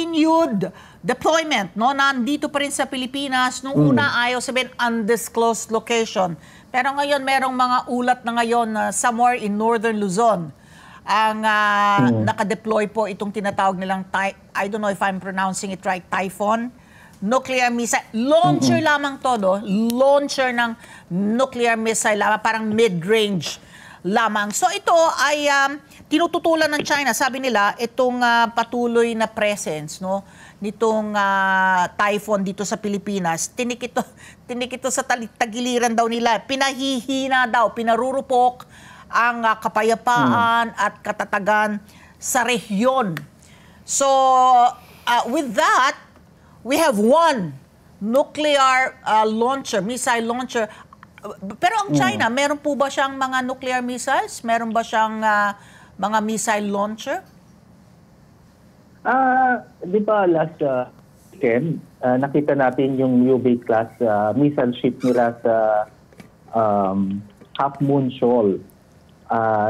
continued deployment, no? Nandito pa rin sa Pilipinas. Nung una, ayaw sabihin undisclosed location. Pero ngayon, merong mga ulat na ngayon na somewhere in northern Luzon ang nakadeploy po itong tinatawag nilang, I don't know if I'm pronouncing it right, Typhoon nuclear missile. Launcher lamang to, no? Launcher ng nuclear missile lamang, parang mid-range lamang. So ito ay tinututulan ng China. Sabi nila, itong patuloy na presence, no, nitong typhoon dito sa Pilipinas, tinik ito sa tagiliran daw nila. Pinahihina daw, pinarurupok ang kapayapaan at katatagan sa rehiyon. So with that, we have one nuclear launcher, missile launcher. Pero ang China, meron po ba siyang mga nuclear missiles? Meron ba siyang mga missile launcher? Di ba last weekend, nakita natin yung UB class missile ship nila sa Half Moon Shoal.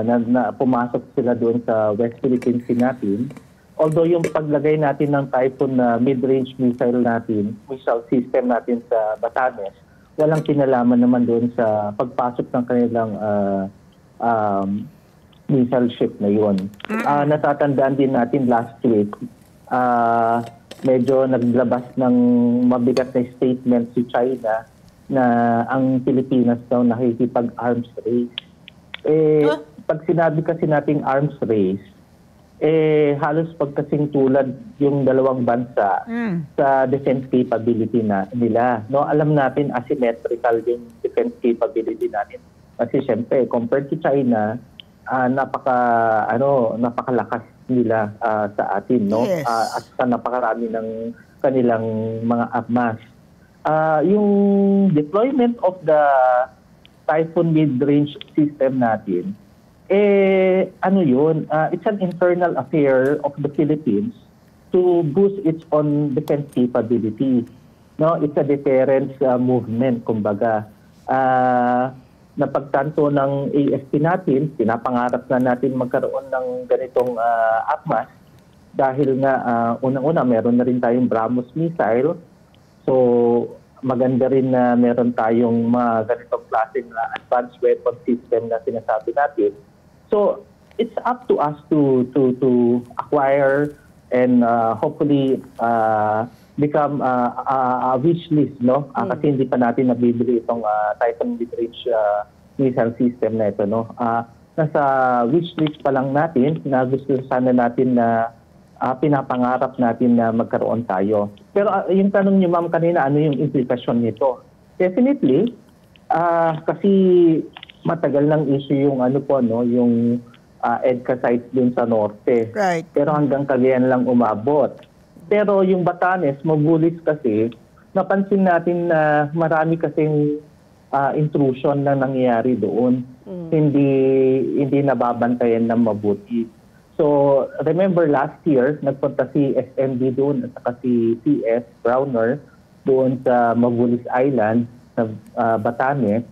Na pumasok sila doon sa West Philippines natin. Although yung paglagay natin ng Typhoon na mid-range missile system natin sa Batanes, walang kinalaman naman doon sa pagpasok ng kanilang missile ship na yun. Natatandaan din natin last week, medyo naglabas ng mabigat na statement si China na ang Pilipinas daw nakikipag-arms race. Pag sinabi kasi nating arms race, halos pagkasing tulad yung dalawang bansa sa defense capability nila. No, alam natin asymmetrical yung defense capability natin. Kasi syempre, compared to China, napakalakas nila sa atin, no? Yes. At sa napakarami ng kanilang mga armas. Yung deployment of the Typhoon mid-range system natin, it's an internal affair of the Philippines to boost its own defense capability. No, it's a deterrence movement, kumbaga. Napagtanto ng AFP natin, pinapangarap na natin magkaroon ng ganitong armas dahil nga unang-una meron na rin tayong BrahMos missile. So maganda rin na meron tayong mga ganitong klaseng advanced weapon system na sinasabi natin. So it's up to us to acquire and hopefully become a wish list, no? Kasi hindi pa natin nabibili itong Typhoon mid-range missile system na ito, no? Nasa wish list pa lang natin na gusto sana natin na pinapangarap natin na magkaroon tayo. Pero yung tanong niyo, ma'am, kanina, ano yung implikasyon nito? Definitely, kasi matagal ng issue yung yung EDCA sites dun sa norte. Right. Pero hanggang Cagayan lang umabot. Pero yung Batanes, mabulis kasi, napansin natin na marami kasing intrusion na nangyayari doon. Hindi nababantayan ng mabuti. So, remember last year, nagpunta si SMB doon at saka si PS Browner doon sa Mabulis Island sa Batanes.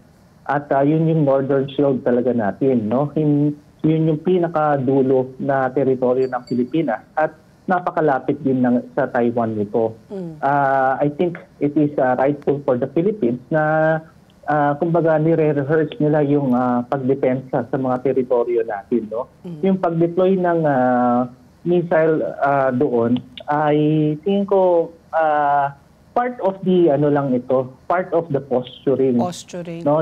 At yun yung Northern Shield talaga natin, no? Yun yung pinakadulo na teritoryo ng Pilipinas at napakalapit din sa Taiwan nito. I think it is rightful for the Philippines na kumbaga nire-rehearse nila yung pagdepensa sa mga teritoryo natin, no? Yung pag-deploy ng missile doon ay tingin ko part of the part of the posturing. No,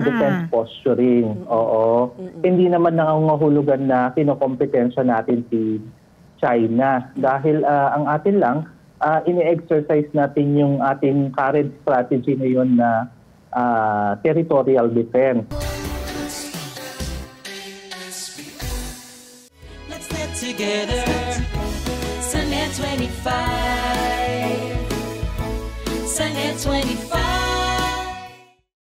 defense posturing. Oo. Hindi naman nangangahulugan na kinokompetensya natin si China dahil ang atin lang ini-exercise natin yung ating current strategy ngayon na territorial defense. Let's get together. Sunday 25. Sunday 25.